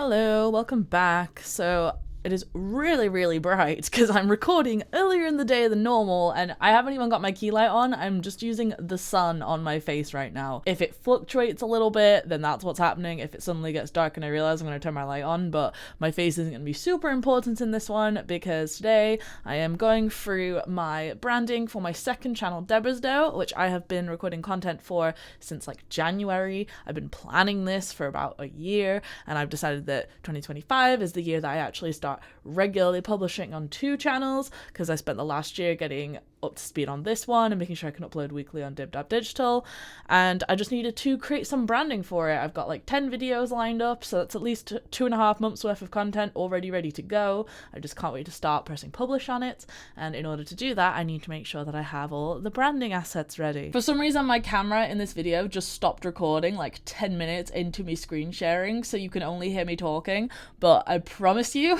Hello, welcome back. So it is really bright because I'm recording earlier in the day than normal and I haven't even got my key light on. I'm just using the sun on my face right now. If it fluctuates a little bit, then that's what's happening. If it suddenly gets dark and I realize I'm going to turn my light on, but my face isn't going to be super important in this one because today I am going through my branding for my second channel, Debbers Do, which I have been recording content for since like January. I've been planning this for about a year and I've decided that 2025 is the year that I actually start regularly publishing on 2 channels because I spent the last year getting up to speed on this one and making sure I can upload weekly on Digital, and I just needed to create some branding for it. I've got like 10 videos lined up, so that's at least 2.5 months worth of content already ready to go. I just can't wait to start pressing publish on it, and in order to do that I need to make sure that I have all the branding assets ready. For some reason my camera in this video just stopped recording like 10 minutes into me screen sharing, so you can only hear me talking, but I promise you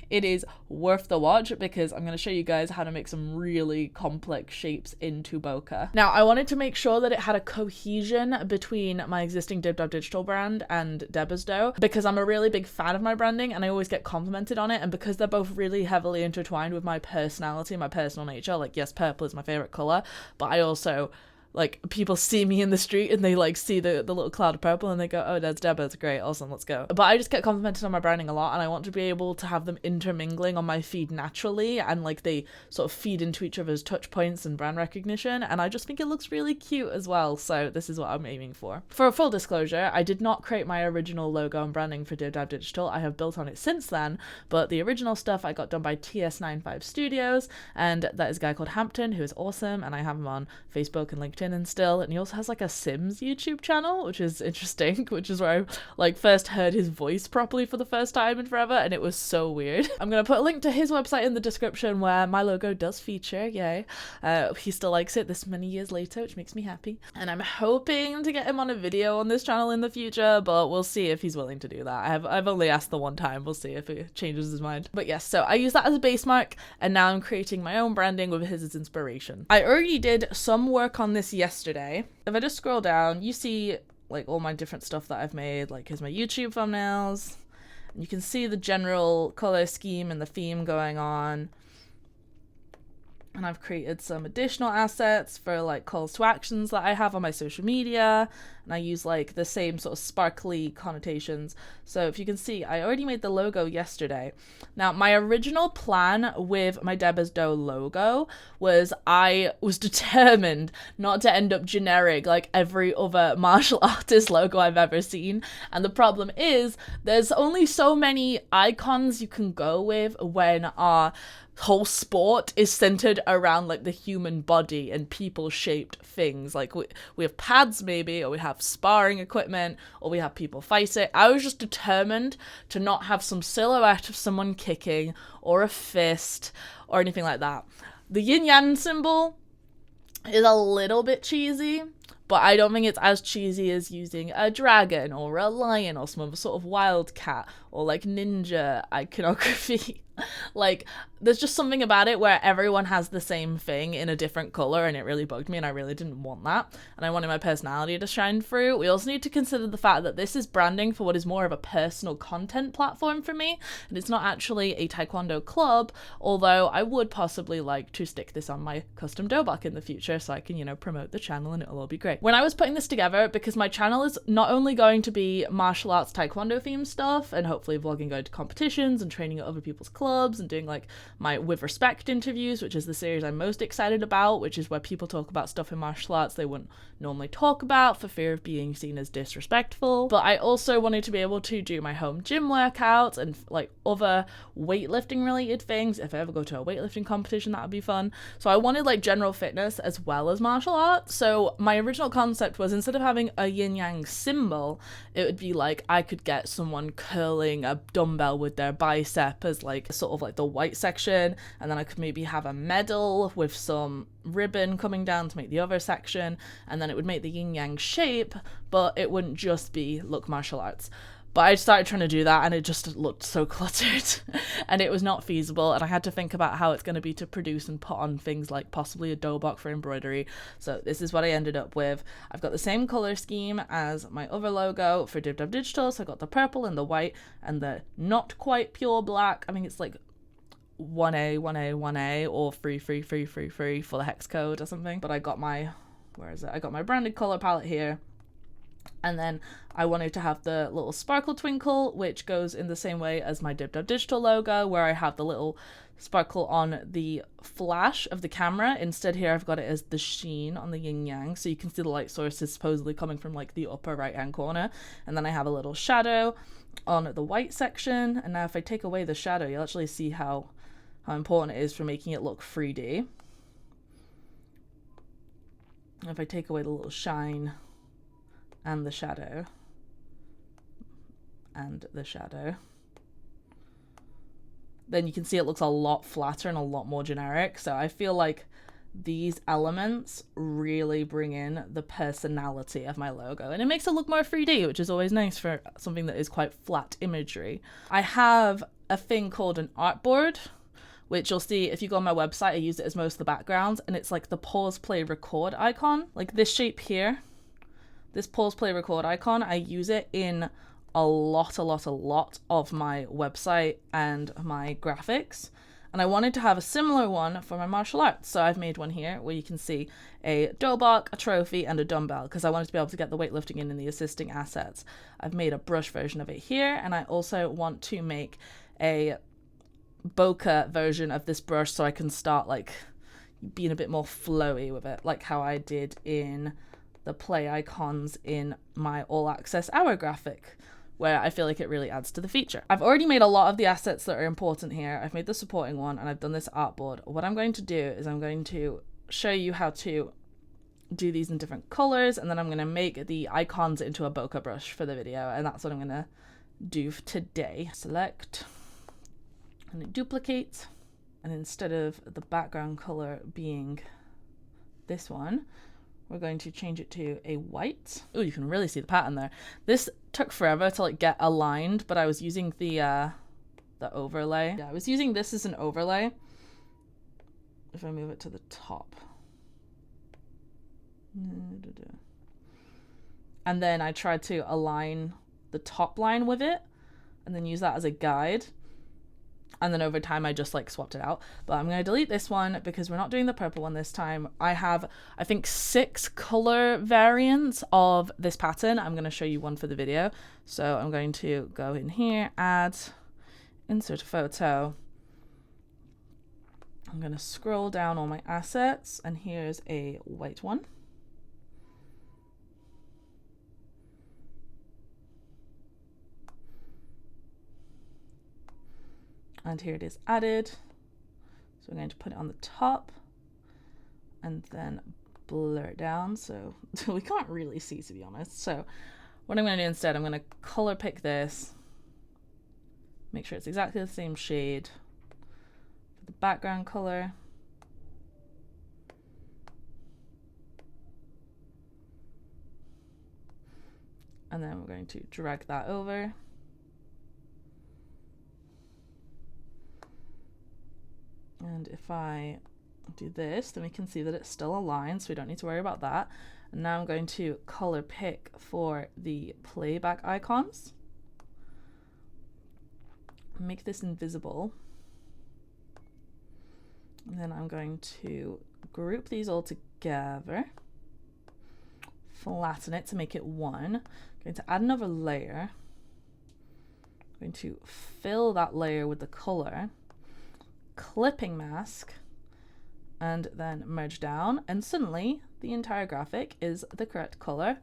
it is worth the watch because I'm going to show you guys how to make some really complex shapes into Bokeh. Now, I wanted to make sure that it had a cohesion between my existing Digital brand and Debbers Do because I'm a really big fan of my branding and I always get complimented on it, and because they're both really heavily intertwined with my personality, my personal nature. Like, yes, purple is my favorite color, but I also, like, people see me in the street and they like see the little cloud of purple and they go, oh, that's Debbers, great, awesome, let's go. But I just get complimented on my branding a lot and I want to be able to have them intermingling on my feed naturally, and like they sort of feed into each other's touch points and brand recognition, and I just think it looks really cute as well, so this is what I'm aiming for. For a full disclosure, I did not create my original logo and branding for Digital. I have built on it since then, but the original stuff I got done by TS95 Studios, and that is a guy called Hampton who is awesome, and I have him on Facebook and LinkedIn and still, and he also has like a Sims YouTube channel, which is interesting, which is where I like first heard his voice properly for the first time in forever, and it was so weird. I'm gonna put a link to his website in the description where my logo does feature, yay. He still likes it this many years later, which makes me happy, and I'm hoping to get him on a video on this channel in the future, but we'll see if he's willing to do that. I've only asked the one time, we'll see if he changes his mind. But yes, so I use that as a base mark, and now I'm creating my own branding with his as inspiration. I already did some work on this yesterday. If I just scroll down, you see like all my different stuff that I've made. Like, here's my YouTube thumbnails, and you can see the general color scheme and the theme going on. And I've created some additional assets for like calls to actions that I have on my social media, and I use like the same sort of sparkly connotations. So if you can see, I already made the logo yesterday. Now, my original plan with my Debbers Do logo was I was determined not to end up generic like every other martial artist logo I've ever seen. And the problem is there's only so many icons you can go with when our whole sport is centered around like the human body and people shaped things. Like we have pads maybe, or we have sparring equipment, or we have people fighting. I was just determined to not have some silhouette of someone kicking or a fist or anything like that. The yin yang symbol is a little bit cheesy, but I don't think it's as cheesy as using a dragon or a lion or some other sort of wildcat or like ninja iconography. Like, there's just something about it where everyone has the same thing in a different color, and it really bugged me, and I really didn't want that, and I wanted my personality to shine through. We also need to consider the fact that this is branding for what is more of a personal content platform for me, and it's not actually a taekwondo club, although I would possibly like to stick this on my custom Dobok in the future so I can, you know, promote the channel and it'll all be great. When I was putting this together, because my channel is not only going to be martial arts taekwondo themed stuff and hopefully vlogging, going to competitions and training at other people's clubs and doing like my With Respect interviews, which is the series I'm most excited about, which is where people talk about stuff in martial arts they wouldn't normally talk about for fear of being seen as disrespectful. But I also wanted to be able to do my home gym workouts and like other weightlifting related things. If I ever go to a weightlifting competition, that would be fun. So I wanted like general fitness as well as martial arts. So my original concept was, instead of having a yin yang symbol, it would be like I could get someone curling a dumbbell with their bicep as like sort of like the white section, and then I could maybe have a medal with some ribbon coming down to make the other section, and then it would make the yin yang shape, but it wouldn't just be look martial arts. But I started trying to do that and it just looked so cluttered and it was not feasible. And I had to think about how it's going to be to produce and put on things like possibly a Dobok for embroidery. So this is what I ended up with. I've got the same color scheme as my other logo for Debbers Do. So I got the purple and the white and the not quite pure black. I mean, it's like 1A, 1A, 1A, or 3 for the hex code or something. But I got my, where is it? I got my branded color palette here. And then I wanted to have the little sparkle twinkle, which goes in the same way as my Debbers Digital logo, where I have the little sparkle on the flash of the camera. Instead here I've got it as the sheen on the yin yang, so you can see the light source is supposedly coming from like the upper right hand corner. And then I have a little shadow on the white section. And now if I take away the shadow, you'll actually see how important it is for making it look 3D. If I take away the little shine and the shadow, then you can see it looks a lot flatter and a lot more generic. So I feel like these elements really bring in the personality of my logo, and it makes it look more 3D, which is always nice for something that is quite flat imagery. I have a thing called an artboard, which you'll see if you go on my website. I use it as most of the backgrounds, and it's like the pause, play, record icon, like this shape here. This pause, play, record icon, I use it in a lot of my website and my graphics. And I wanted to have a similar one for my martial arts. So I've made one here where you can see a Dobok, a trophy, and a dumbbell, because I wanted to be able to get the weightlifting in the assisting assets. I've made a brush version of it here, and I also want to make a bokeh version of this brush so I can start like being a bit more flowy with it, like how I did in the play icons in my all access hour graphic, where I feel like it really adds to the feature. I've already made a lot of the assets that are important here. I've made the supporting one and I've done this artboard. What I'm going to do is I'm going to show you how to do these in different colors, and then I'm going to make the icons into a bokeh brush for the video, and that's what I'm going to do today. Select and duplicate, and instead of the background color being this one, we're going to change it to a white. Oh, you can really see the pattern there. This took forever to like get aligned, but I was using the overlay. Yeah, I was using this as an overlay. If I move it to the top. And then I tried to align the top line with it and then use that as a guide. And then over time, I just like swapped it out. But I'm going to delete this one because we're not doing the purple one this time. I have, I think, 6 color variants of this pattern. I'm going to show you one for the video. So I'm going to go in here, add, insert a photo. I'm going to scroll down all my assets, and here's a white one. And here it is added. So I'm going to put it on the top and then blur it down so we can't really see, to be honest. So what I'm going to do instead, I'm going to color pick this, make sure it's exactly the same shade for the background color. And then we're going to drag that over. And if I do this, then we can see that it's still aligned, so we don't need to worry about that. And now I'm going to color pick for the playback icons. Make this invisible. And then I'm going to group these all together. Flatten it to make it one. I'm going to add another layer. I'm going to fill that layer with the color. Clipping mask, and then merge down, and suddenly the entire graphic is the correct color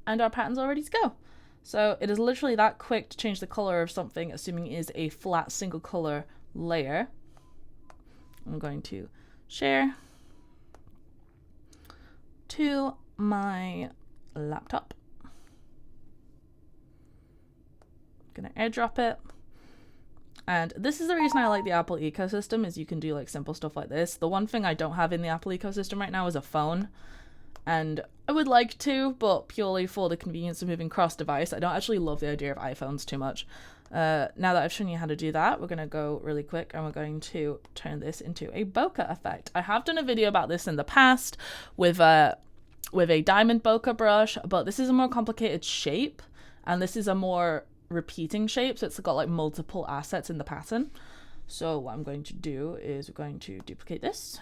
and our pattern's all ready to go. So it is literally that quick to change the color of something, assuming it is a flat single color layer. I'm going to share to my laptop. I'm gonna airdrop it. And this is the reason I like the Apple ecosystem, is you can do like simple stuff like this. The one thing I don't have in the Apple ecosystem right now is a phone. And I would like to, but purely for the convenience of moving cross-device. I don't actually love the idea of iPhones too much. Now that I've shown you how to do that, we're going to go really quick and we're going to turn this into a bokeh effect. I have done a video about this in the past with a diamond bokeh brush, but this is a more complicated shape and this is a more repeating shape, so it's got like multiple assets in the pattern. So what I'm going to do is we're going to duplicate this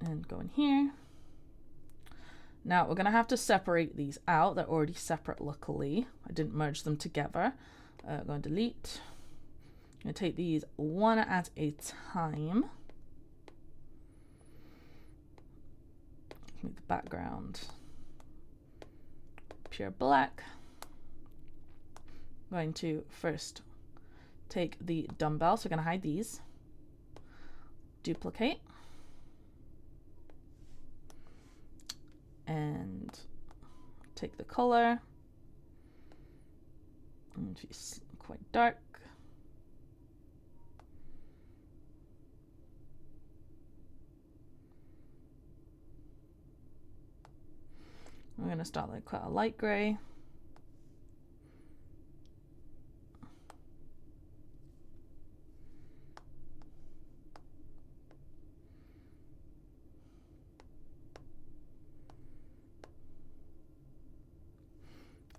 and go in here. Now we're going to have to separate these out. They're already separate, luckily. I didn't merge them together. I'm going to delete. I'm going to take these one at a time. Make the background pure black. I'm going to first take the dumbbell, so we're going to hide these. Duplicate. And take the color, and she's quite dark. We're going to start like quite a light gray.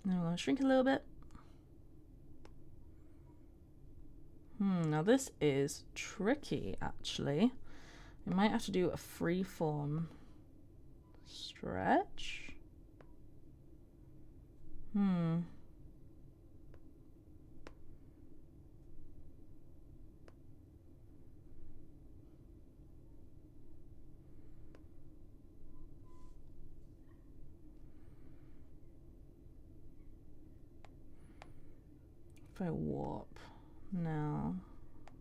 Now I'm going to shrink a little bit. Now this is tricky, actually. We might have to do a freeform stretch. If I warp, no.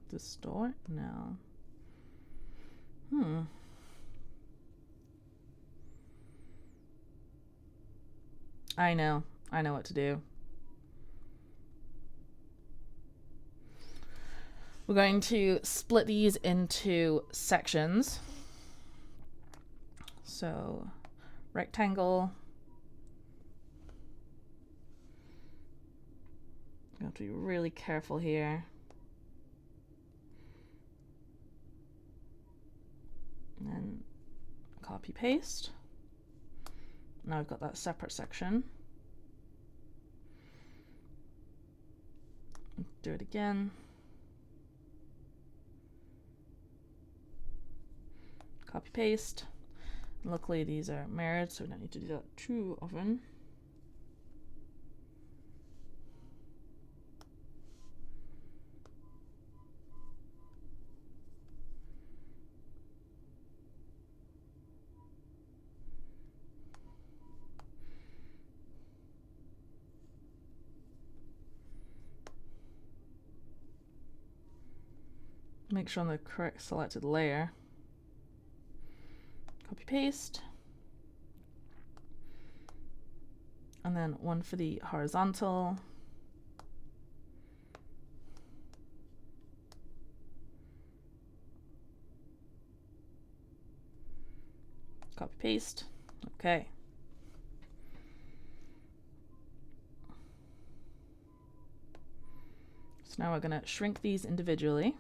Distort, no. I know what to do. We're going to split these into sections. So, rectangle. You have to be really careful here. And then copy paste. Now I've got that separate section. Do it again. Copy paste. Luckily these are mirrored, so we don't need to do that too often. Make sure on the correct selected layer. Copy paste. And then one for the horizontal. Copy paste. Okay. So now we're going to shrink these individually.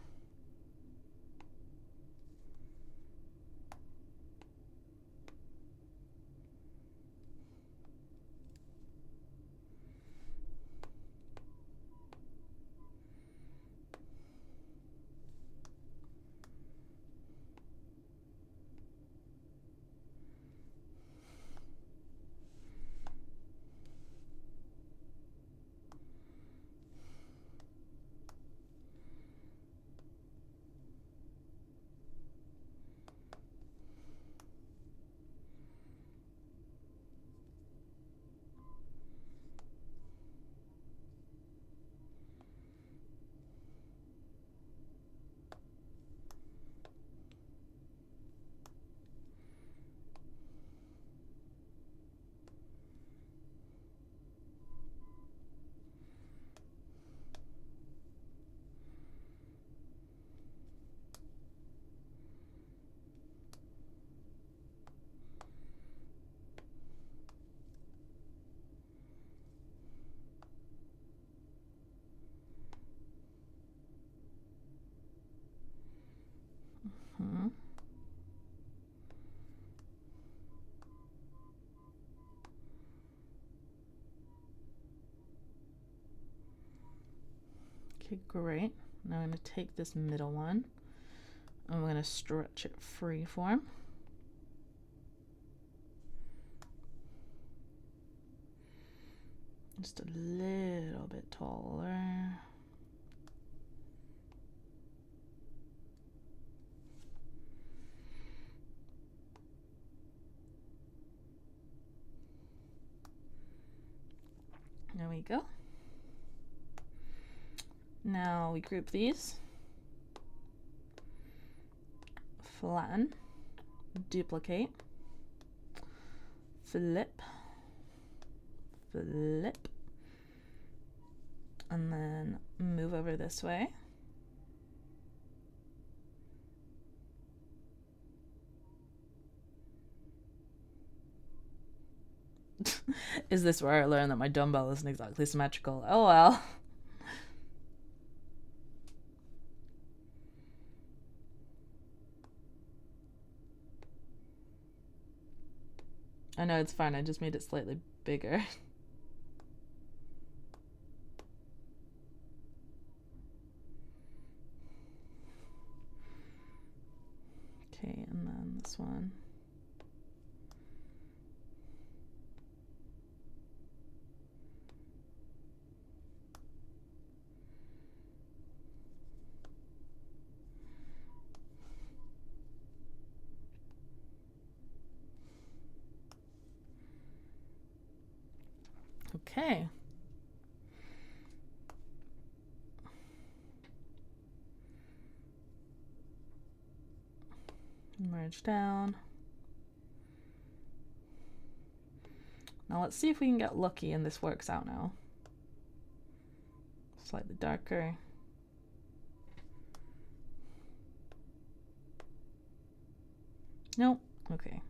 Okay, great. Now I'm going to take this middle one and we're going to stretch it freeform. Just a little bit taller. There we go. Now we group these, flatten, duplicate, flip, flip, and then move over this way. Is this where I learned that my dumbbell isn't exactly symmetrical? Oh well. I know, it's fine, I just made it slightly bigger. Okay, and then this one. Okay. Merge down. Now let's see if we can get lucky and this works out now. Slightly darker. Nope. Okay.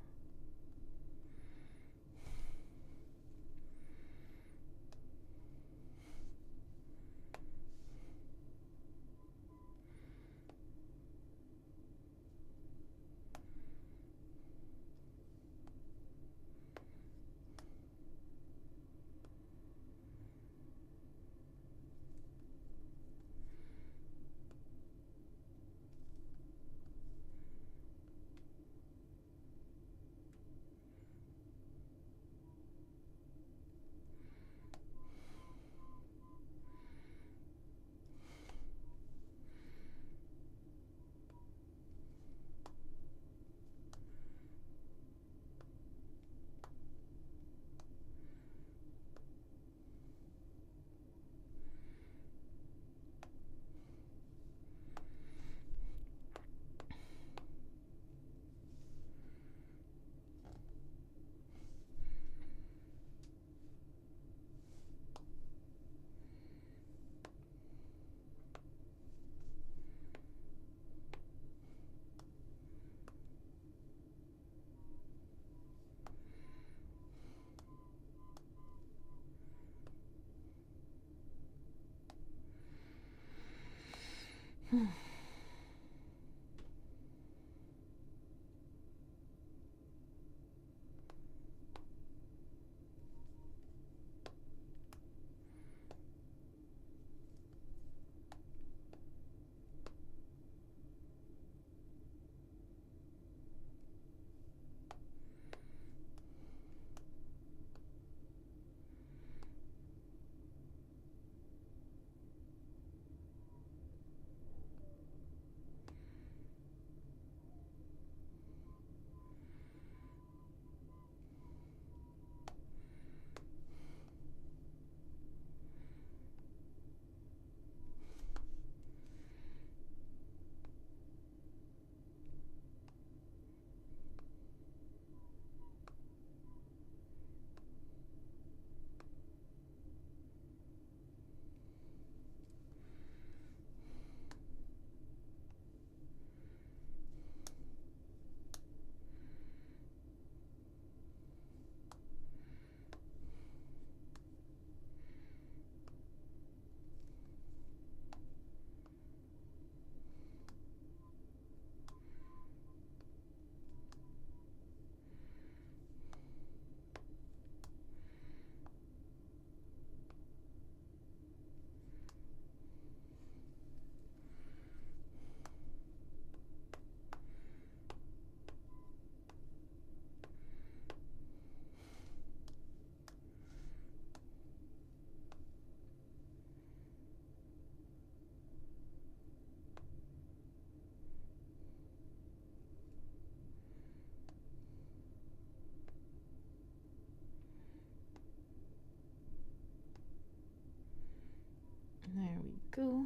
There we go.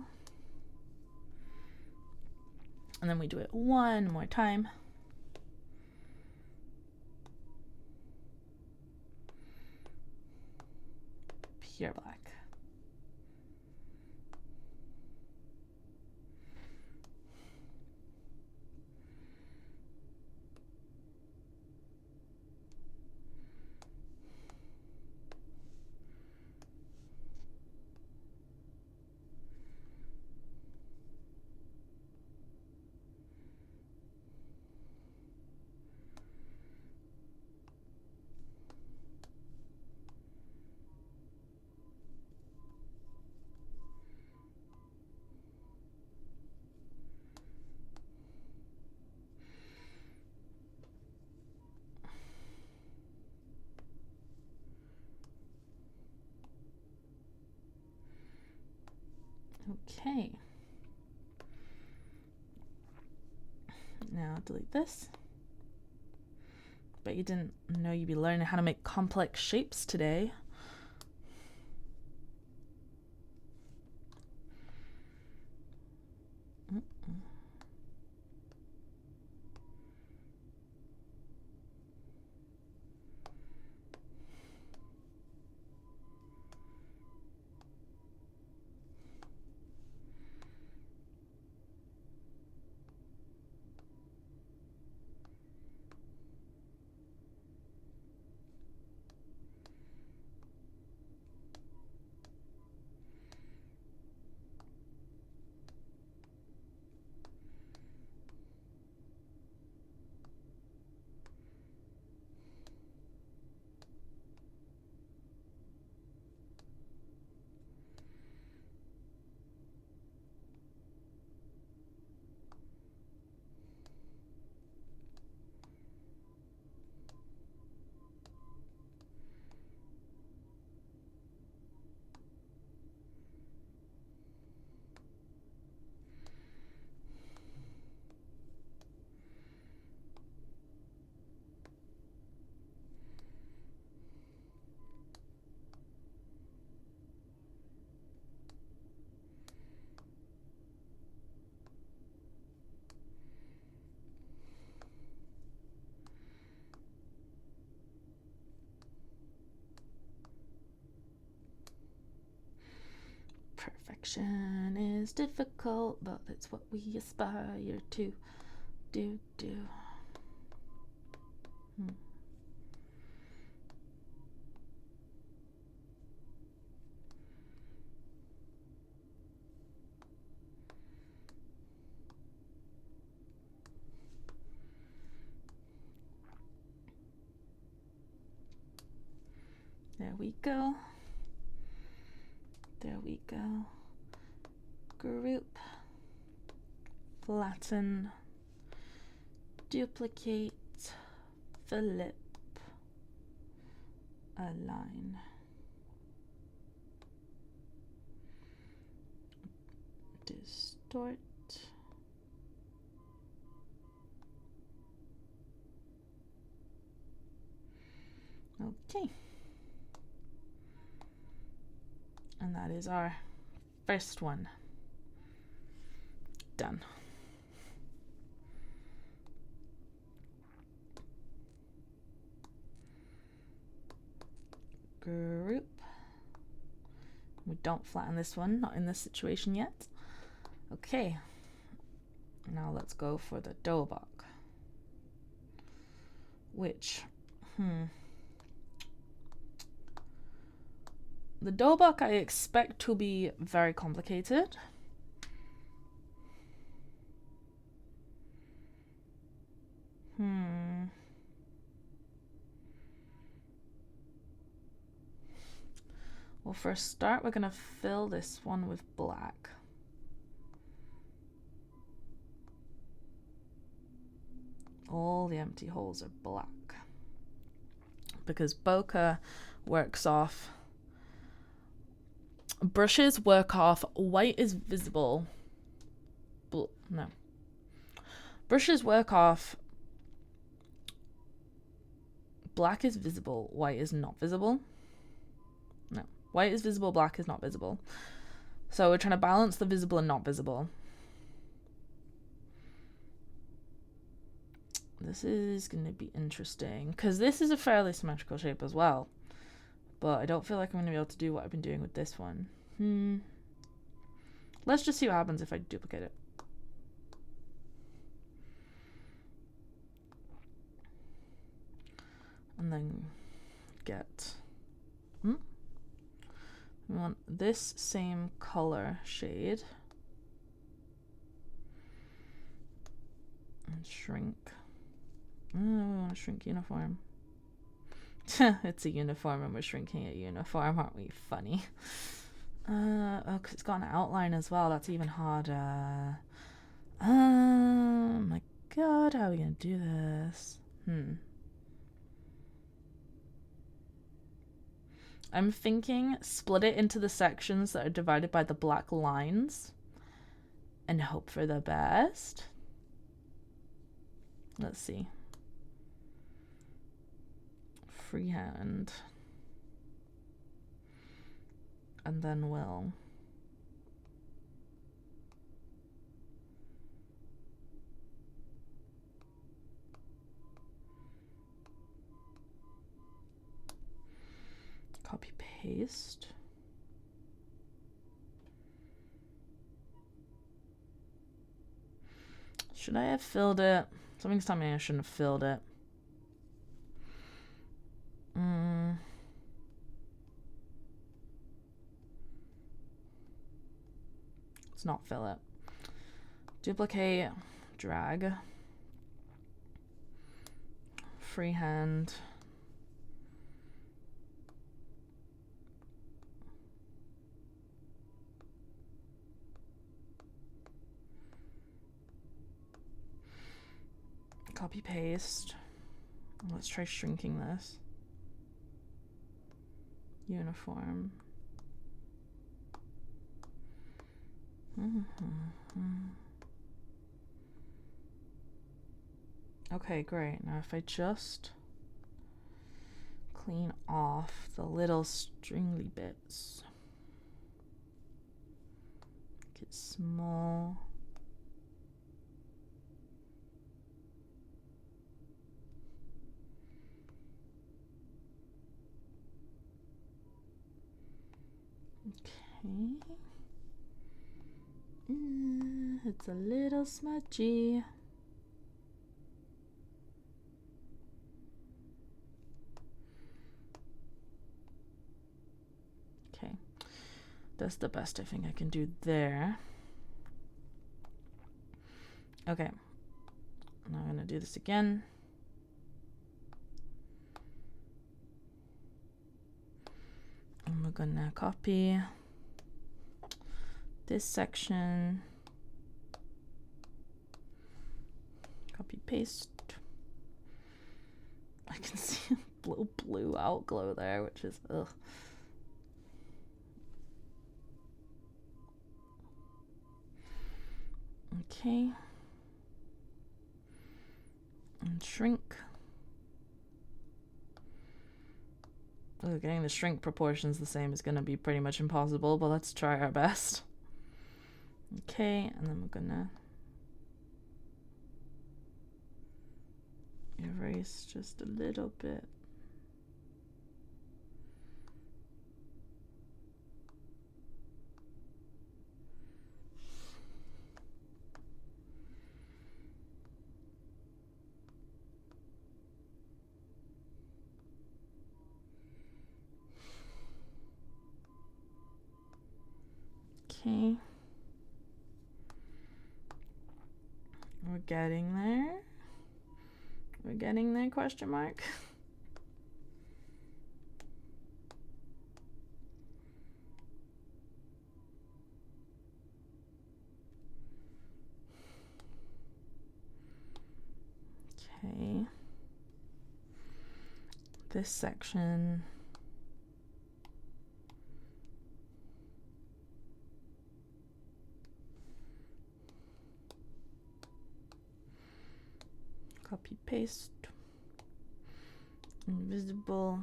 And then we do it one more time. Pure black. Okay. Now delete this. But you didn't know you'd be learning how to make complex shapes today. Perfection is difficult, but it's what we aspire to do. There we go. There we go. Group, flatten, duplicate, flip, align. Distort. Okay. And that is our first one. Done. Group. We don't flatten this one, not in this situation yet. Okay. Now let's go for the Dobok. Which, the Dobok I expect to be very complicated. Well, for a start, we're gonna fill this one with black. All the empty holes are black. Because Bokeh works off, brushes work off white is visible. No. Brushes work off black is visible, white is not visible. No. White is visible, black is not visible. So we're trying to balance the visible and not visible. This is going to be interesting because this is a fairly symmetrical shape as well. But I don't feel like I'm going to be able to do what I've been doing with this one. Let's just see what happens if I duplicate it. And then get... we want this same color shade. And shrink. We want to shrink uniform. It's a uniform and we're shrinking a uniform, aren't we? Funny. Oh, 'cause it's got an outline as well. That's even harder. Oh my god, how are we gonna do this? I'm thinking split it into the sections that are divided by the black lines and hope for the best. Let's see. Freehand. And then we'll copy paste. Should I have filled it? Something's telling me I shouldn't have filled it. Let's not fill it. Duplicate, drag, freehand. Copy paste. Let's try shrinking this. Uniform. Okay, great. Now if I just clean off the little stringly bits. Make it small. Okay. It's a little smudgy. Okay. That's the best I think I can do there. Okay. Now I'm going to do this again. And we're going to copy this section, copy paste. I can see a little blue outglow there, which is ugh. Okay, and shrink. Oh, getting the shrink proportions the same is going to be pretty much impossible, but let's try our best. Okay, and then we're gonna erase just a little bit. Okay. We're getting there. We're getting there, question mark. Okay. This section. Copy paste. Invisible.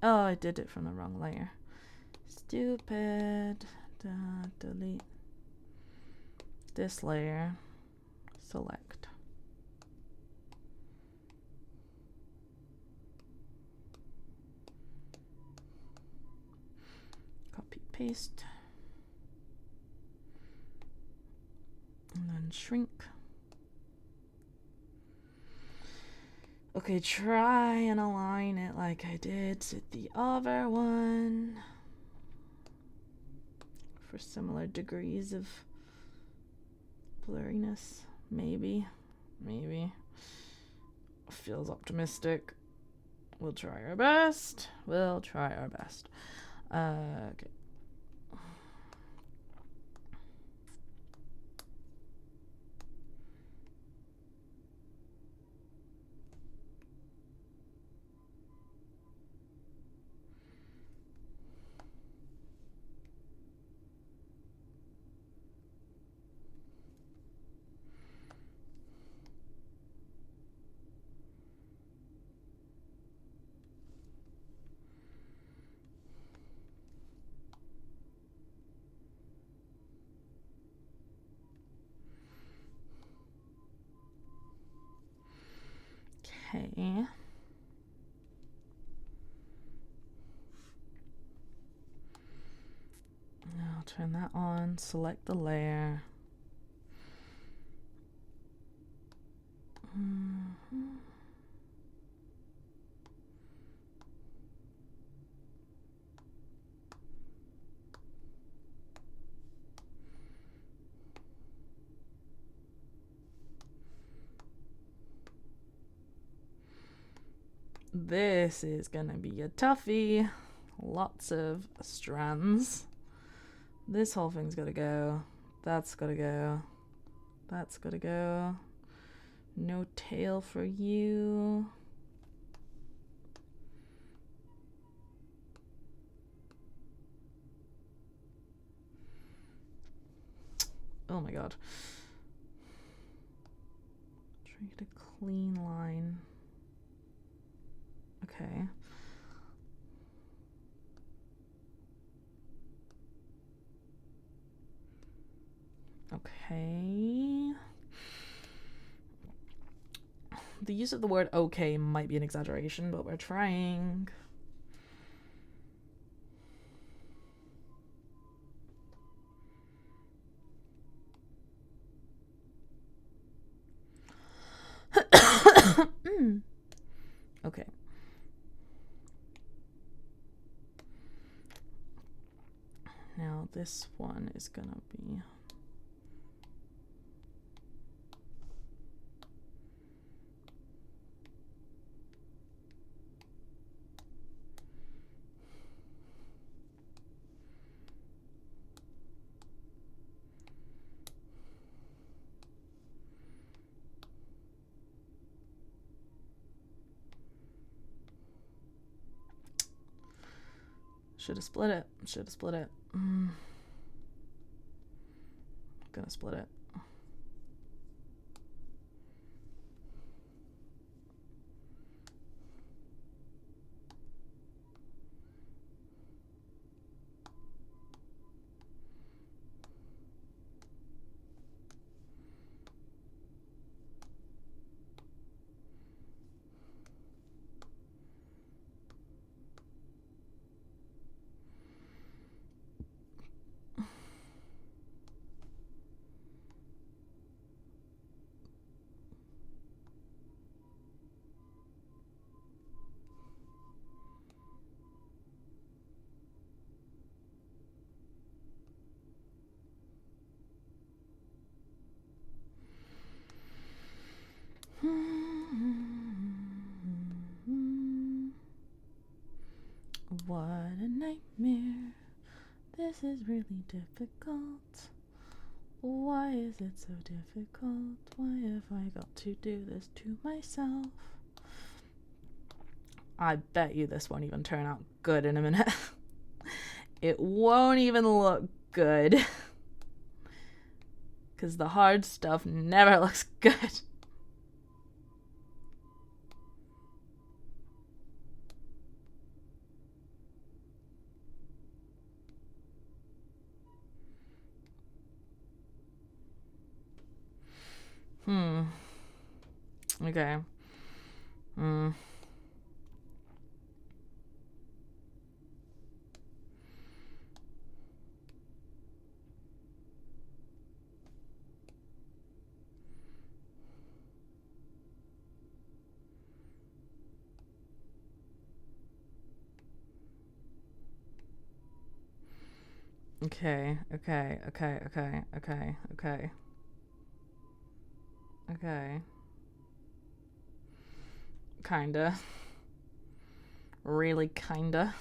Oh, I did it from the wrong layer. Stupid. Delete this layer, select. Copy, paste, and then shrink. Okay, try and align it like I did with the other one for similar degrees of blurriness. Maybe. Feels optimistic. We'll try our best. Okay. Okay. Now turn that on, select the layer. This is gonna be a toughie. Lots of strands. This whole thing's gotta go. That's gotta go. That's gotta go. No tail for you. Oh my god. Try to get a clean line. Okay. Okay. The use of the word okay might be an exaggeration, but we're trying. Okay. Now this one is gonna be should have split it. I'm gonna split it. What a nightmare. This is really difficult. Why is it so difficult? Why have I got to do this to myself? I bet you this won't even turn out good in a minute. It won't even look good. Because the hard stuff never looks good. Okay. Okay. Kinda. Really kinda.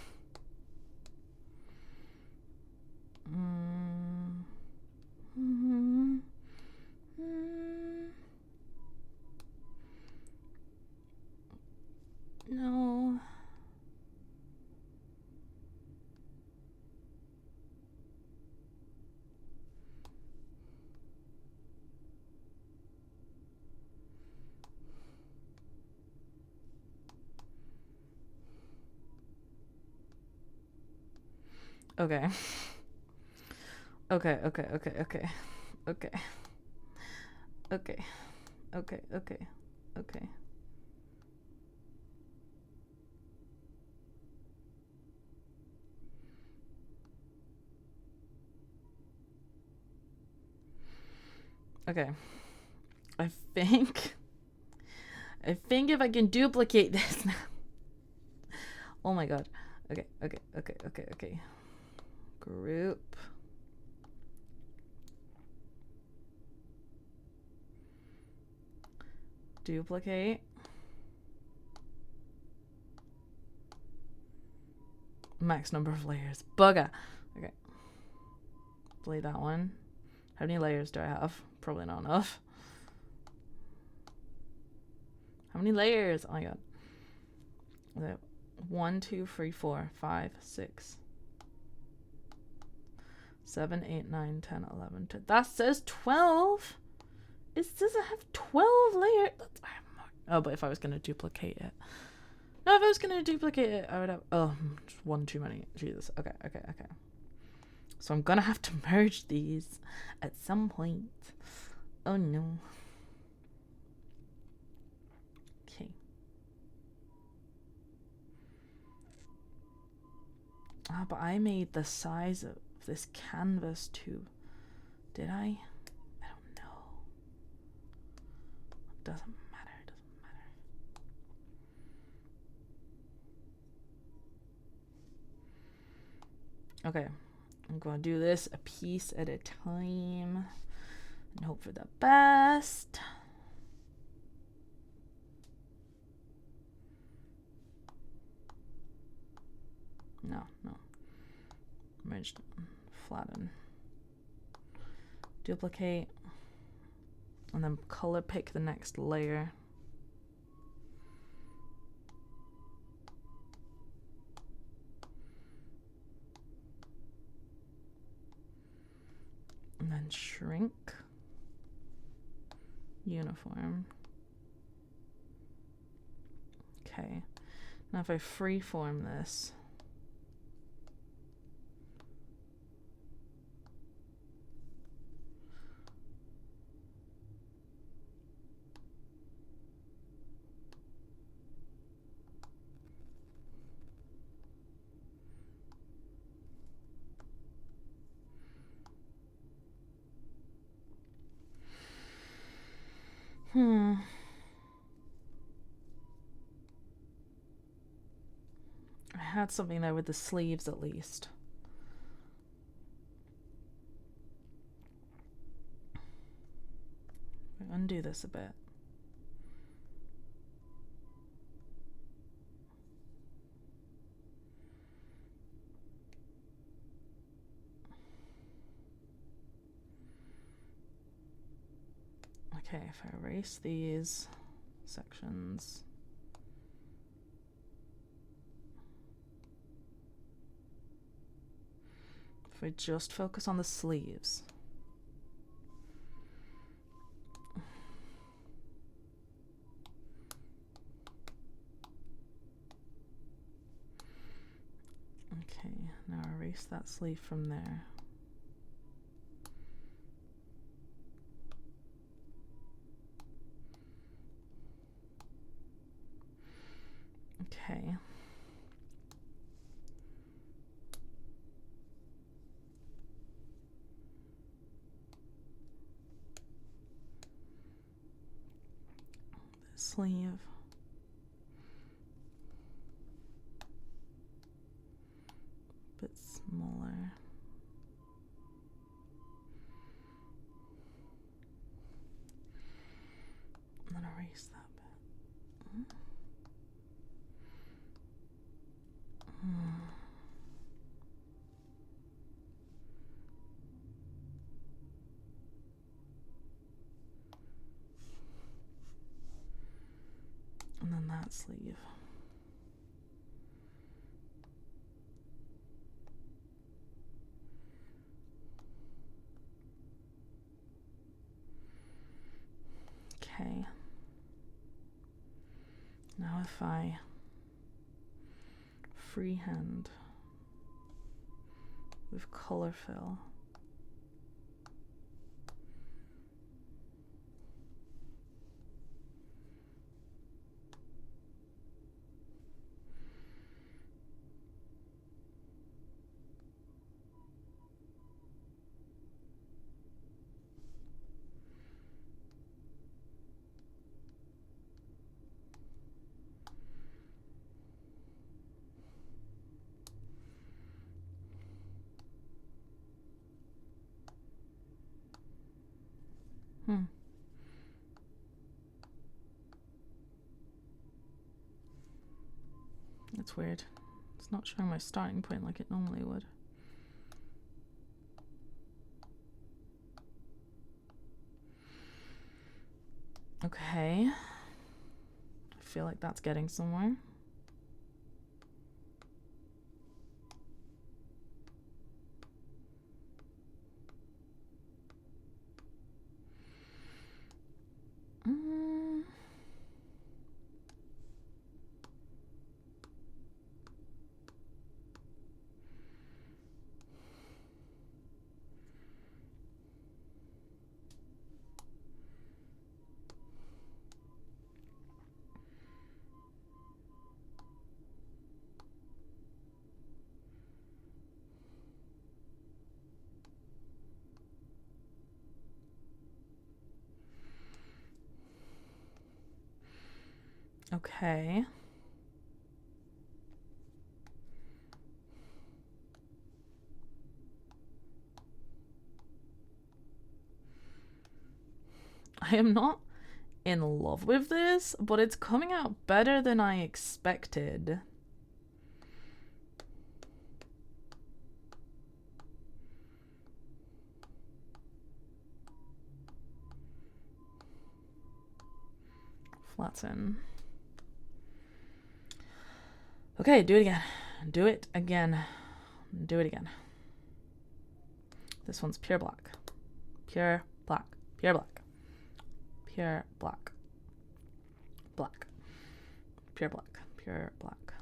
No. Okay. Okay. Okay. I think if I can duplicate this now. Oh my god. Okay. Group. Duplicate. Max number of layers. Bugger. Okay. Delete that one. How many layers do I have? Probably not enough. How many layers? Oh my god. 1, 2, 3, 4, 5, 6, 7, 8, 9, 10, 11. That says 12. It says I have 12 layers. Oh, but if I was going to duplicate it. No, if I was going to duplicate it, I would have... Oh, just one too many. Jesus. Okay. So I'm going to have to merge these at some point. Oh, no. Okay. Ah, but I made the size of this canvas too. Did I? I don't know. It doesn't matter. Okay. I'm going to do this a piece at a time and hope for the best. No. Merge, flatten, duplicate, and then color pick the next layer. And then shrink, uniform. Okay, now if I freeform this, I had something there with the sleeves at least. Undo this a bit. Okay, if I erase these sections. If I just focus on the sleeves. Okay, now erase that sleeve from there. Okay. The sleeve. A bit smaller. And then erase that bit. And then that sleeve. Okay. Now if I freehand with color fill, That's weird. It's not showing my starting point like it normally would. Okay. I feel like that's getting somewhere. Okay. I am not in love with this, but it's coming out better than I expected. Flatten. Okay, do it again. Do it again. Do it again. This one's pure black. Pure black. Pure black. Pure black. Black. Pure black. Pure black.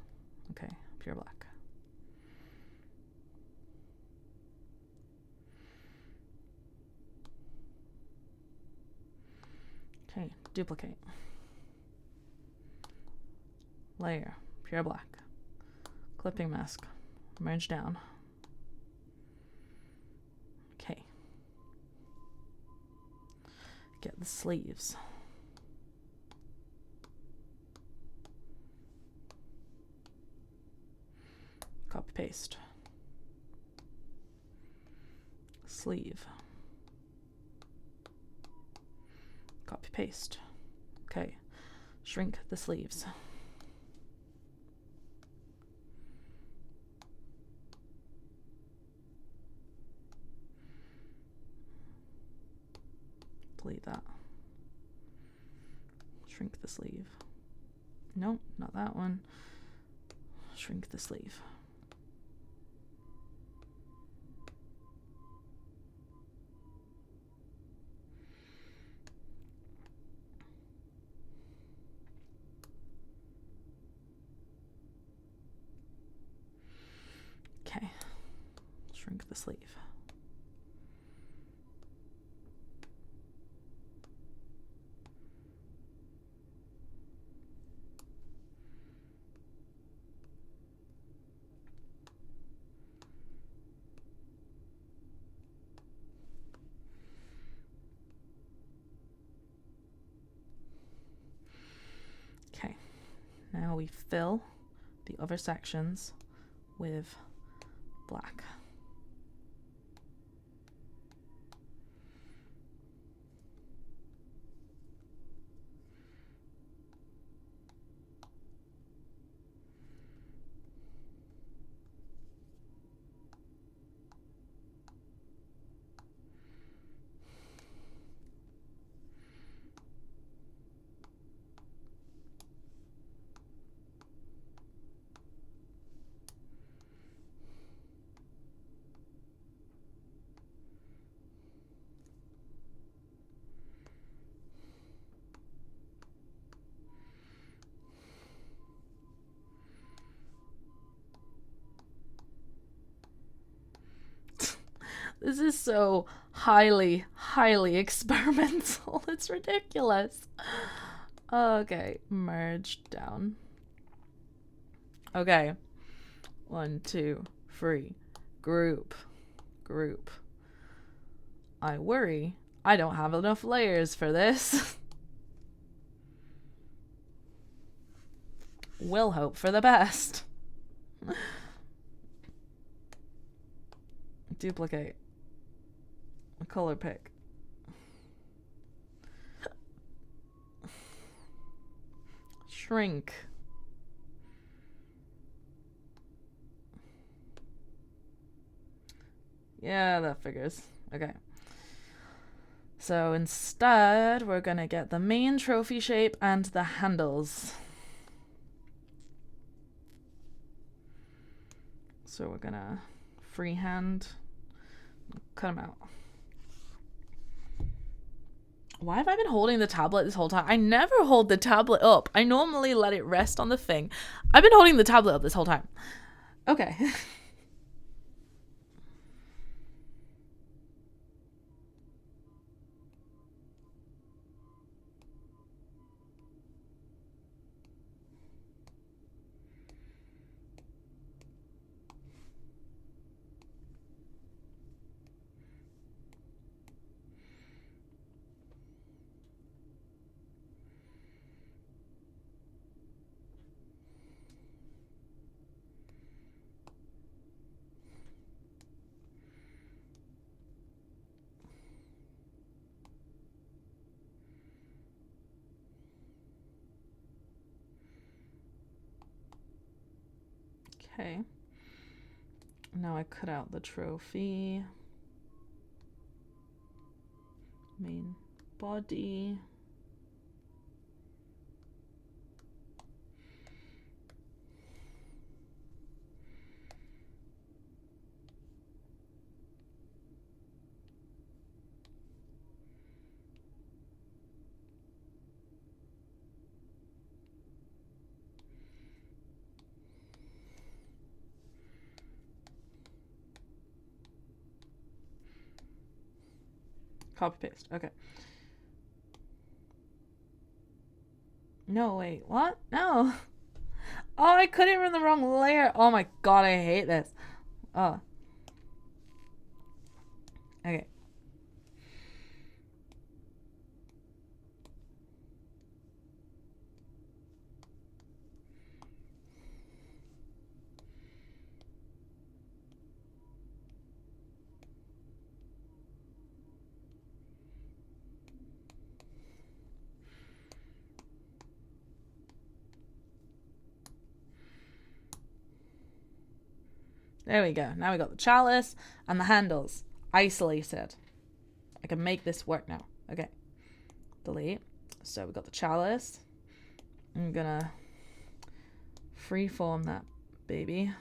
Okay, pure black. Okay, duplicate. Layer. Pure black. Clipping mask. Merge down. Okay. Get the sleeves. Copy paste. Sleeve. Copy paste. Okay. Shrink the sleeves. Delete that. Shrink the sleeve. Nope, not that one. Shrink the sleeve. Okay. Shrink the sleeve. now we fill the other sections with black. This is so highly, highly experimental. It's ridiculous. Okay, merge down. Okay. 1, 2, 3. Group. Group. I worry I don't have enough layers for this. We'll hope for the best. Duplicate. A color pick. Shrink. Yeah, that figures. Okay. So instead, we're gonna get the main trophy shape and the handles. So we're gonna freehand cut them out. Why have I been holding the tablet this whole time? I never hold the tablet up. I normally let it rest on the thing. I've been holding the tablet up this whole time. Okay. Okay. Now I cut out the trophy. Main body. Copy paste. Okay. No, wait. What? No. Oh, I cut it in the wrong layer. Oh my god, I hate this. Oh. Okay. There we go. Now we got the chalice and the handles isolated. I can make this work now. Okay. Delete. So we got the chalice. I'm gonna freeform that baby.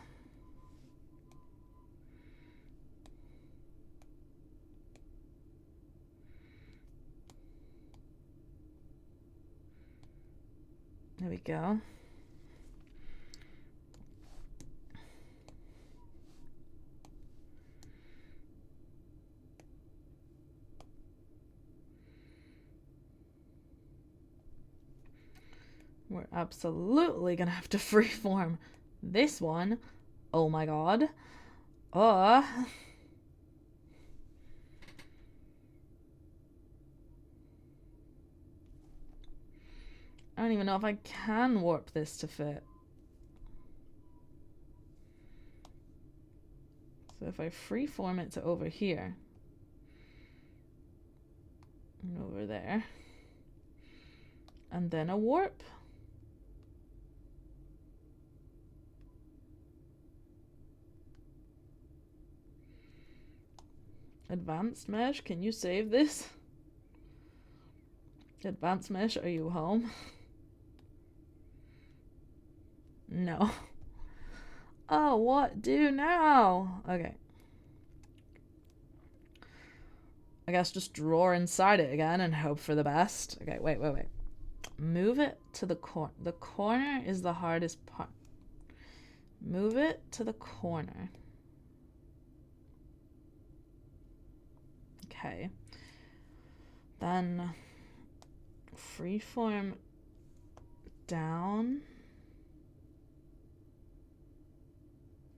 There we go. We're absolutely gonna have to freeform this one. Oh my god. don't even know if I can warp this to fit. So if I freeform it to over here and over there, and then a warp. Advanced mesh, can you save this? Advanced mesh, are you home? No. Oh, what do now? Okay. I guess just draw inside it again and hope for the best. Okay, wait. Move it to the corner. The corner is the hardest part. Move it to the corner. Okay. Then freeform down.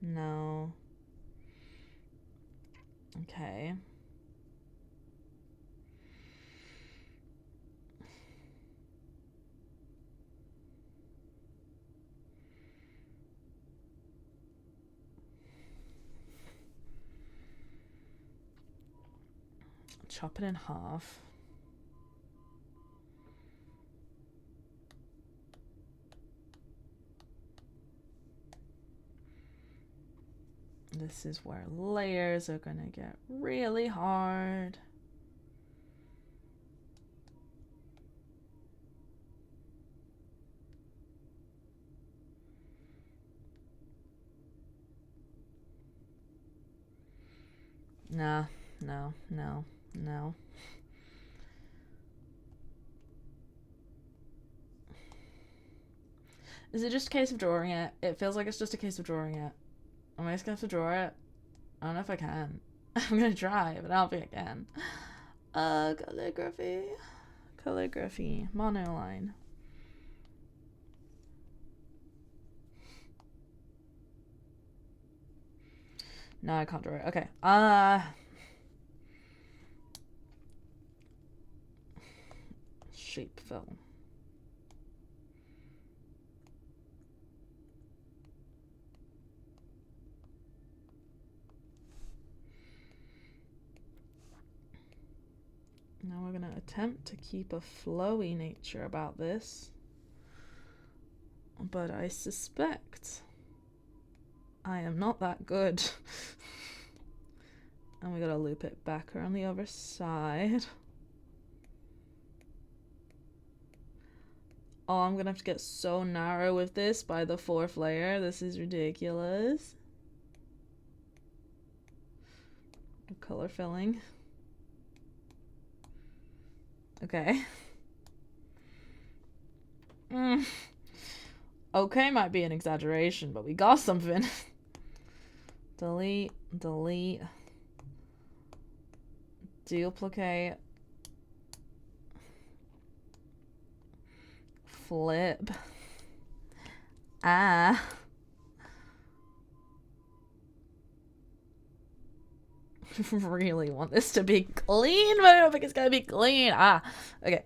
No. Okay. Chop it in half. This is where layers are gonna get really hard. No. Is it just a case of drawing it? It feels like it's just a case of drawing it. Am I just gonna have to draw it? I don't know if I can. I'm gonna try, but I don't think I can. Calligraphy. Monoline. No, I can't draw it. Okay. Shape fill. Now we're gonna attempt to keep a flowy nature about this, but I suspect I am not that good. And we gotta loop it back around the other side. Oh, I'm gonna have to get so narrow with this by the fourth layer. This is ridiculous. Color filling. Okay. Okay might be an exaggeration, but we got something. Delete. Duplicate. Flip. Really want this to be clean, but I don't think it's gonna be clean. Okay.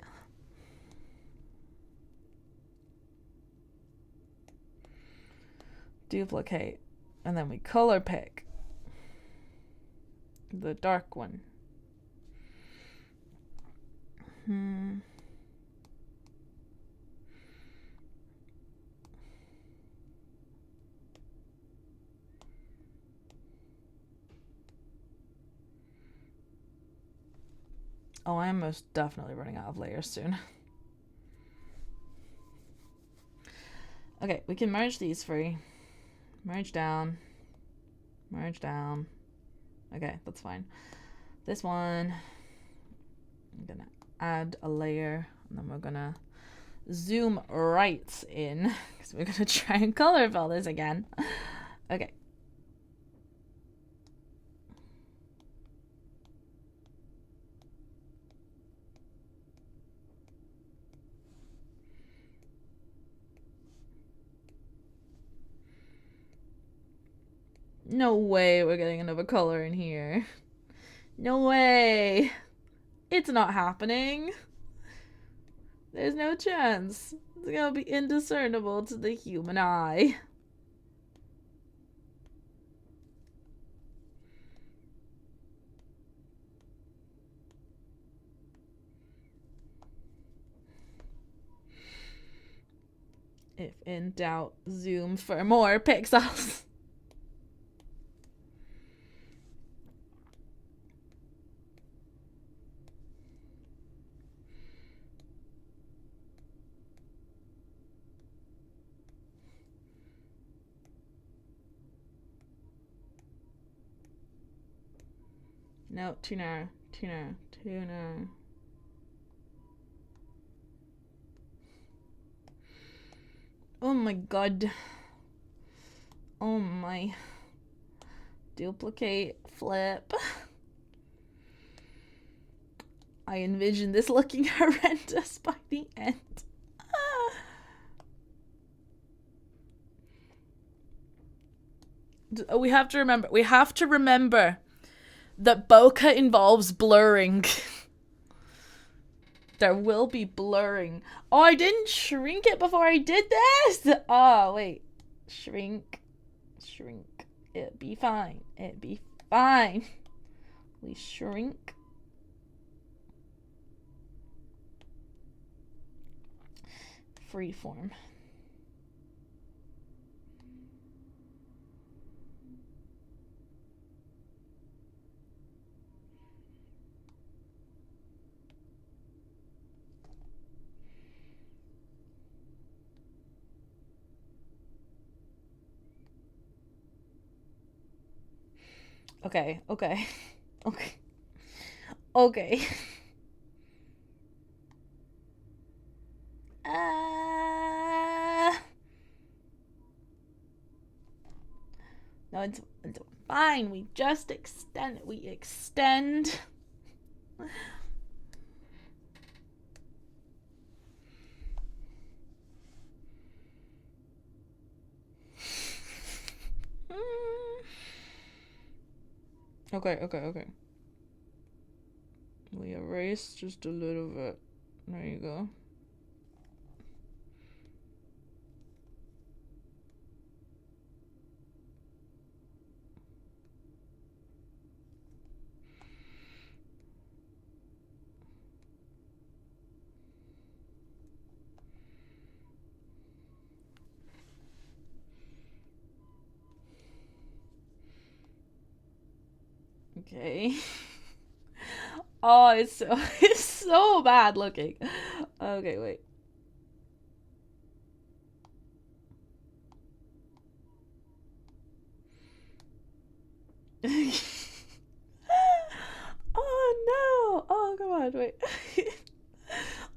Duplicate, and then we color pick the dark one. Oh, I am most definitely running out of layers soon. Okay, we can merge these three. Merge down. Merge down. Okay, that's fine. This one, I'm gonna add a layer, and then we're gonna zoom right in, because we're gonna try and color fill this again. Okay. No way we're getting another color in here. No way. It's not happening. There's no chance. It's gonna be indiscernible to the human eye. If in doubt, zoom for more pixels. No, too narrow, too narrow, too narrow. Oh my god. Oh my. Duplicate, flip. I envision this looking horrendous by the end. We have to remember that bokeh involves blurring. There will be blurring. Oh, I didn't shrink it before I did this. Oh, wait. Shrink. Shrink. It'd be fine. It'd be fine. We shrink. Freeform. Okay, okay, okay, okay. No, it's fine. We just extend it. We extend. Okay. We erase just a little bit. There you go. Okay. Oh, it's so bad looking. Okay, wait. Oh no! Oh, come on, wait.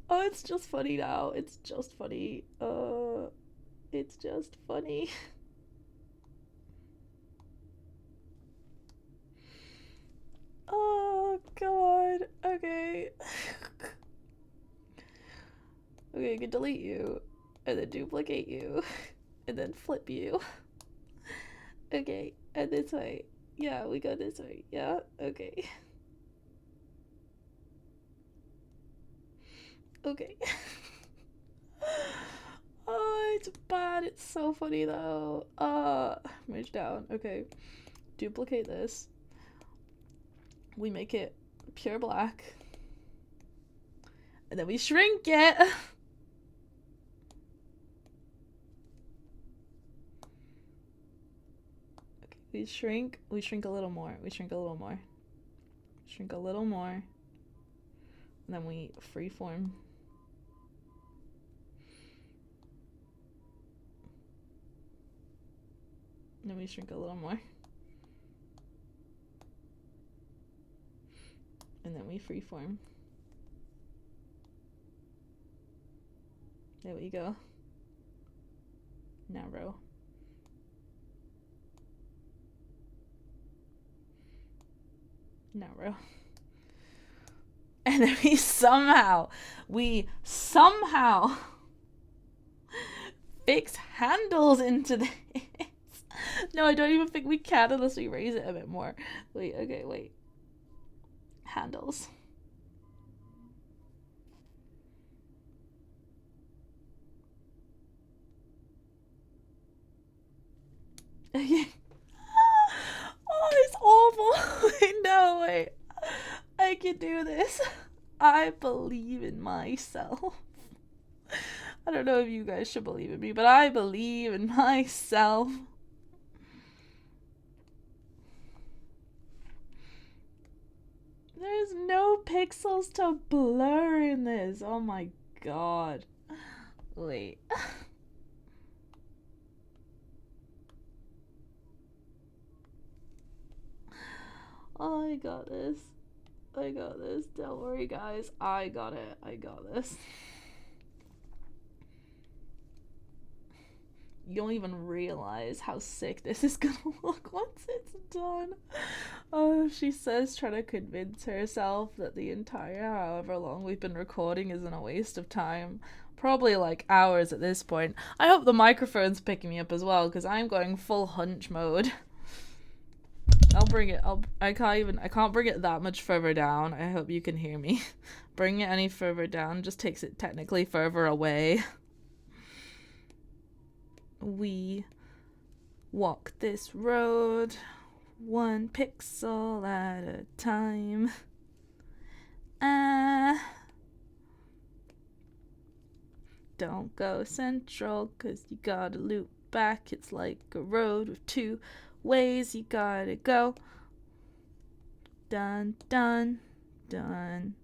Oh, it's just funny now. It's just funny. It's just funny. Oh god. Okay. Okay, I can delete you, and then duplicate you, and then flip you. Okay, and this way. Yeah, we go this way. Yeah, okay. Okay. Oh, it's bad. It's so funny though. Merge down. Okay. Duplicate this. We make it pure black. And then we shrink it. Okay, we shrink a little more. Shrink a little more. And then we freeform. And then we shrink a little more. And then we freeform. There we go. Narrow. Narrow. And then we somehow fix handles into this. No, I don't even think we can unless we raise it a bit more. Wait, okay, wait. Handles. Okay. Oh, it's awful. No, wait. I can do this. I believe in myself. I don't know if you guys should believe in me, but I believe in myself. There's no pixels to blur in this. Oh my god. Wait. Oh, I got this. I got this. Don't worry, guys. I got it. I got this. You don't even realize how sick this is gonna look once it's done. Oh, she says trying to convince herself that the entire however long we've been recording isn't a waste of time. Probably like hours at this point. I hope the microphone's picking me up as well, because I'm going full hunch mode. I'll bring it. I can't bring it that much further down. I hope you can hear me. Bring it any further down just takes it technically further away. We walk this road 1 pixel at a time. Don't go central, 'cause you gotta loop back. It's like a road with 2 ways you gotta go. Dun, dun, dun,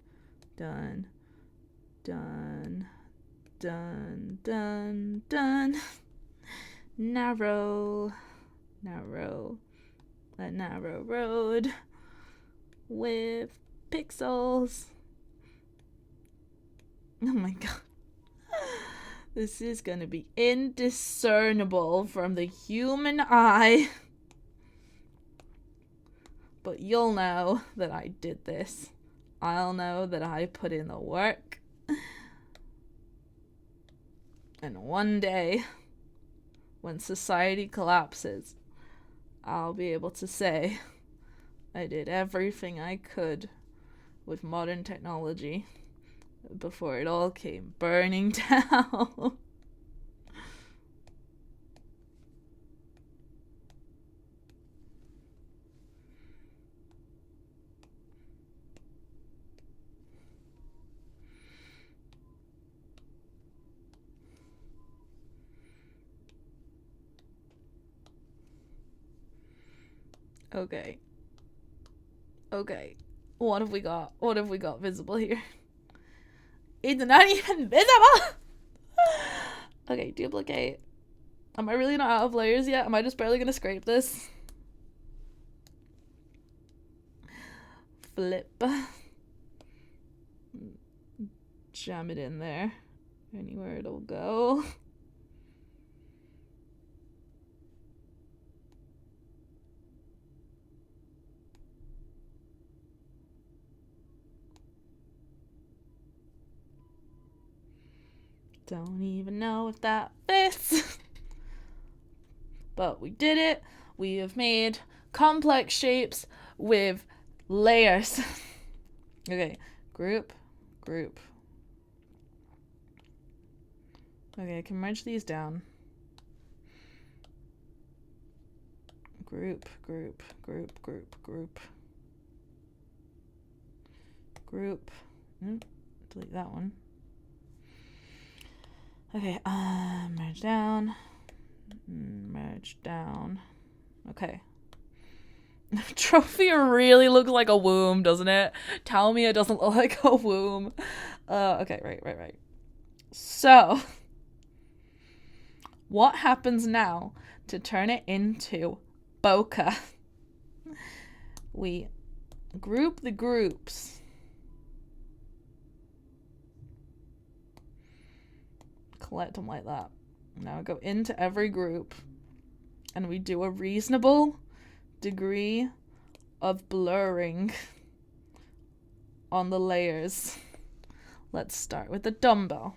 dun, dun, dun, dun, dun. Narrow, a narrow road with pixels. Oh my god. This is gonna be indiscernible from the human eye. But you'll know that I did this. I'll know that I put in the work. And one day, when society collapses, I'll be able to say I did everything I could with modern technology before it all came burning down. Okay. Okay. What have we got? What have we got visible here? It's not even visible! Okay, duplicate. Am I really not out of layers yet? Am I just barely gonna scrape this? Flip. Jam it in there. Anywhere it'll go. Don't even know if that fits. But we did it. We have made complex shapes with layers. Okay, group. Okay, I can merge these down. Group. Delete that one. Okay, merge down. Okay. Trophy really looks like a womb, doesn't it? Tell me it doesn't look like a womb. Okay, right. So, what happens now to turn it into bokeh? We group the groups. Collect them like that. Now go into every group and we do a reasonable degree of blurring on the layers. Let's start with the dumbbell.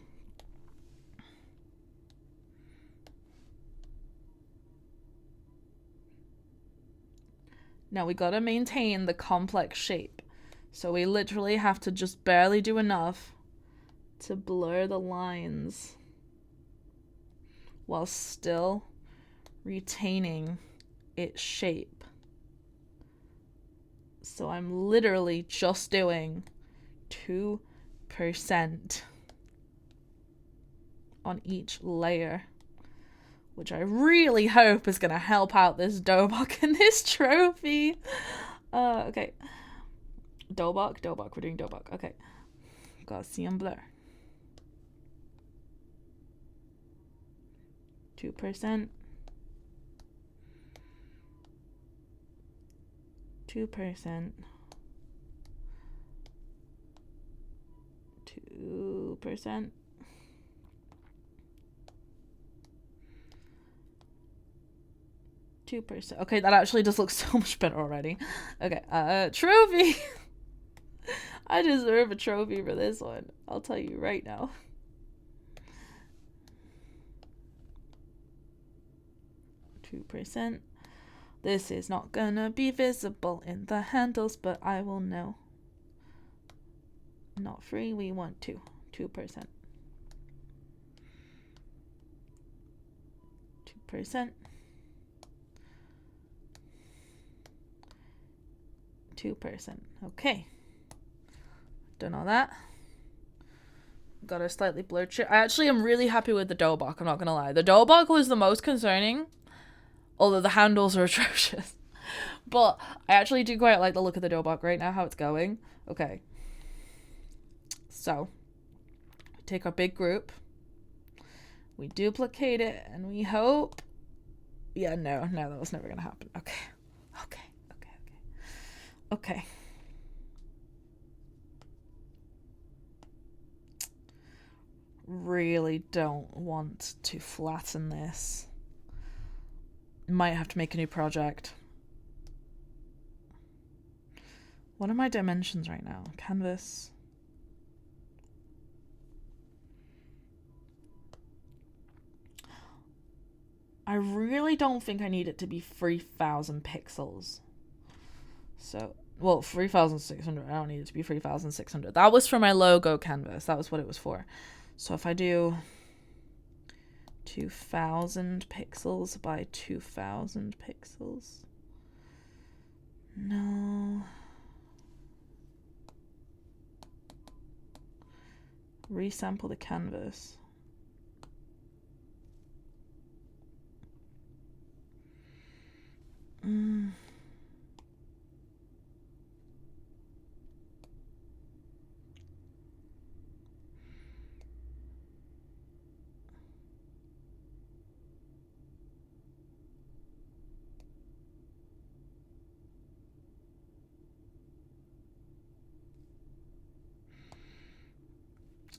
Now we gotta maintain the complex shape. So we literally have to just barely do enough to blur the lines while still retaining its shape. So I'm literally just doing 2% on each layer, which I really hope is going to help out this Dobok and this trophy. Okay. Dobok, we're doing Dobok. Okay. Gaussian blur. 2%. 2%. 2%. 2%. Okay, that actually does look so much better already. Okay, trophy. I deserve a trophy for this one. I'll tell you right now. %. This is not gonna be visible in the handles, but I will know. Not free, we want 2%. 2%. 2%. Okay. Done all that. Got a slightly blurred shape. I actually am really happy with the Dobok, I'm not gonna lie. The Dobok was the most concerning, although the handles are atrocious. But I actually do quite like the look of the Dobok right now, how it's going. Okay. So, we take our big group, we duplicate it, and we hope... Yeah, no, that was never gonna happen. Okay. Really don't want to flatten this. Might have to make a new project. What are my dimensions right now? Canvas. I really don't think I need it to be 3,000 pixels. So, well, 3,600. I don't need it to be 3,600. That was for my logo canvas. That was what it was for. So if I do 2,000 pixels by 2,000 pixels. No. Resample the canvas.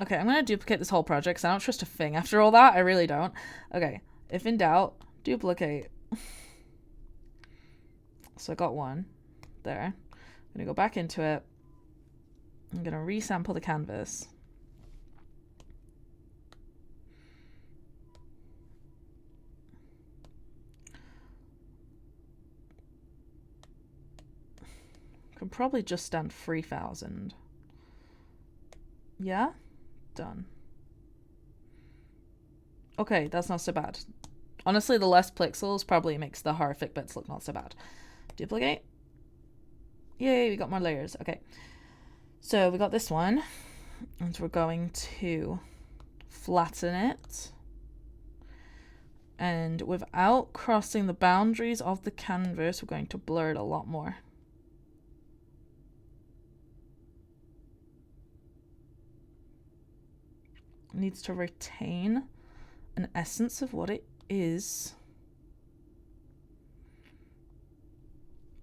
Okay, I'm going to duplicate this whole project because I don't trust a thing. After all that, I really don't. Okay, if in doubt, duplicate. So I got one there. I'm going to go back into it. I'm going to resample the canvas. Can probably just stand 3,000. Yeah? Done. Okay, that's not so bad. Honestly, the less pixels probably makes the horrific bits look not so bad. Duplicate. Yay, we got more layers. Okay. So we got this one. And we're going to flatten it. And without crossing the boundaries of the canvas, we're going to blur it a lot more. It needs to retain an essence of what it is,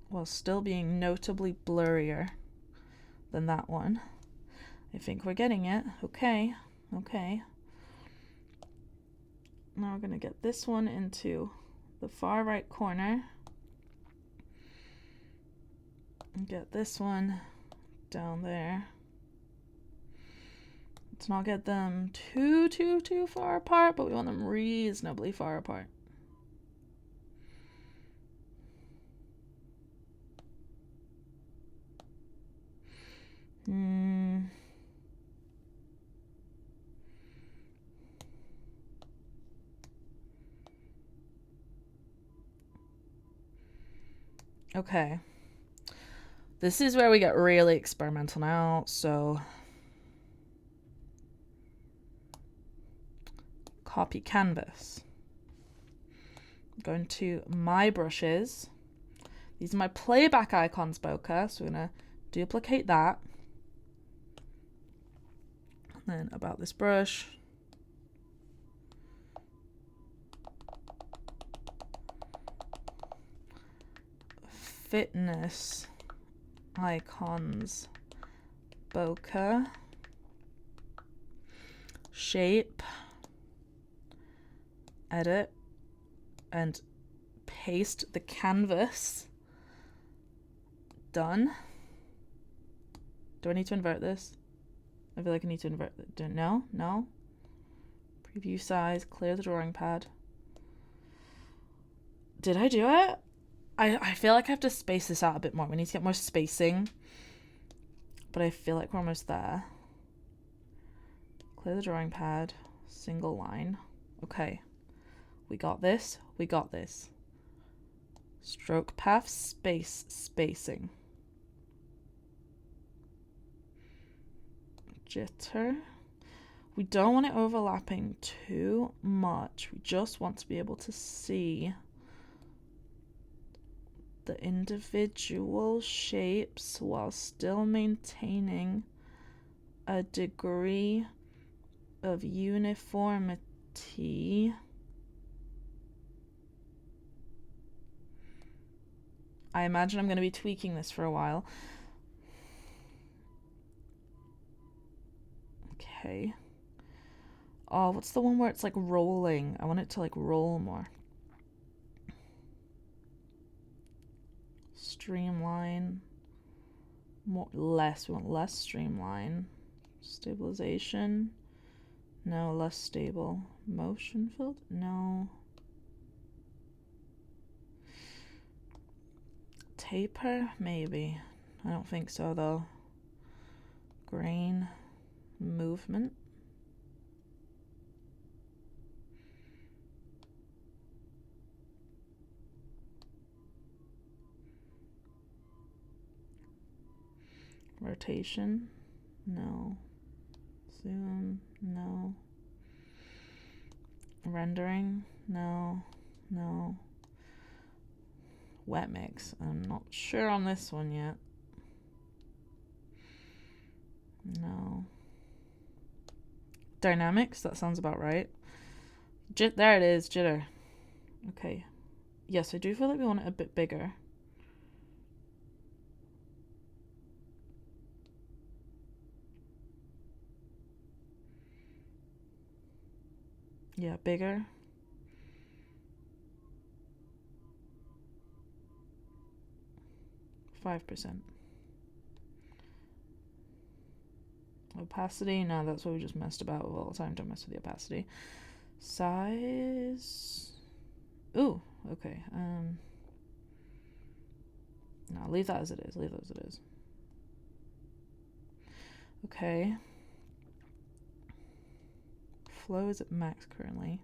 while still being notably blurrier than that one. I think we're getting it. Okay. Now we're going to get this one into the far right corner. And get this one down there. Let's not get them too far apart, but we want them reasonably far apart. Okay. This is where we get really experimental now. So copy canvas. Go into my brushes. These are my playback icons, Bokeh. So we're going to duplicate that. And then about this brush. Fitness icons, Bokeh. Shape. Edit. And paste the canvas. Done. Do I need to invert this? I feel like I need to invert it. No? No? Preview size. Clear the drawing pad. Did I do it? I feel like I have to space this out a bit more. We need to get more spacing. But I feel like we're almost there. Clear the drawing pad. Single line. Okay. We got this. We got this. Stroke path, space, spacing. Jitter. We don't want it overlapping too much. We just want to be able to see the individual shapes while still maintaining a degree of uniformity. I imagine I'm going to be tweaking this for a while. Okay. Oh, what's the one where it's like rolling? I want it to like roll more. Streamline. Less. We want less streamline. Stabilization. No, less stable. Motion filled? No. Taper? Maybe. I don't think so though. Grain. Movement. Rotation. No. Zoom. No. Rendering. No. No. Wet mix. I'm not sure on this one yet. No. Dynamics. That sounds about right. There it is. Jitter. Okay. Yes, I do feel like we want it a bit bigger. Yeah, bigger. %. Opacity, no, that's what we just messed about with all the time. Don't mess with the opacity. Size. Ooh, okay. No, leave that as it is. Leave that as it is. Okay. Flow is at max currently.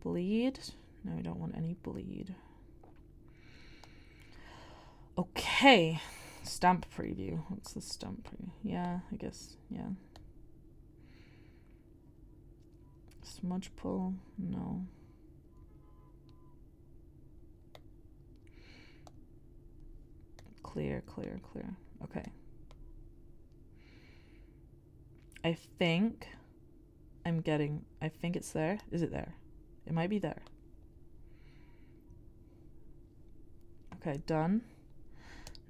Bleed. No, we don't want any bleed. Okay. Stamp preview. What's the stamp preview? Yeah, I guess. Yeah. Smudge pull. No. Clear, clear, clear. Okay. I think it's there. Is it there? It might be there. Okay, done.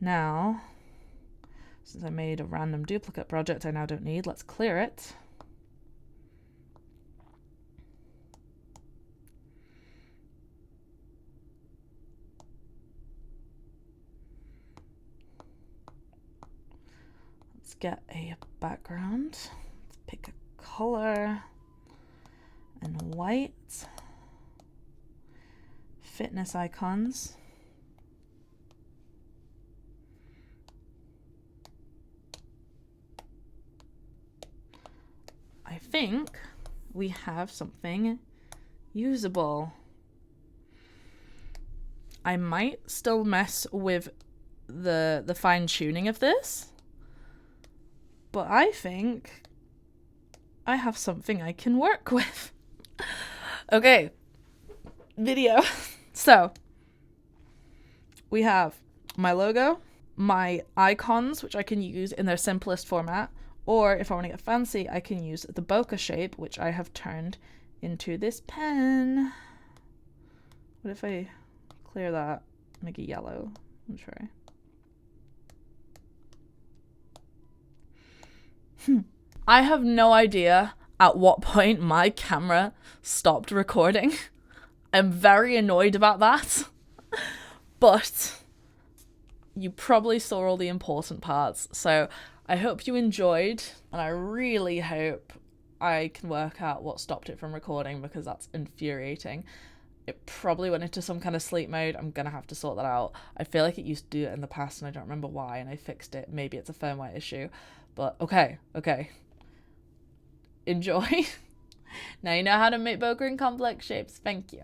Now, since I made a random duplicate project I now don't need, let's clear it. Let's get a background. Let's pick a color and white. Fitness icons. I think we have something usable. I might still mess with the fine tuning of this, but I think I have something I can work with. Okay, video. So we have my logo, my icons, which I can use in their simplest format, or if I want to get fancy, I can use the bokeh shape, which I have turned into this pen. What if I clear that, make it yellow? I'll try. I have no idea at what point my camera stopped recording. I'm very annoyed about that. But you probably saw all the important parts. So I hope you enjoyed, and I really hope I can work out what stopped it from recording, because that's infuriating. It probably went into some kind of sleep mode. I'm gonna have to sort that out. I feel like it used to do it in the past and I don't remember why, and I fixed it. Maybe it's a firmware issue. But okay. Enjoy. Now you know how to make bokeh in complex shapes. Thank you.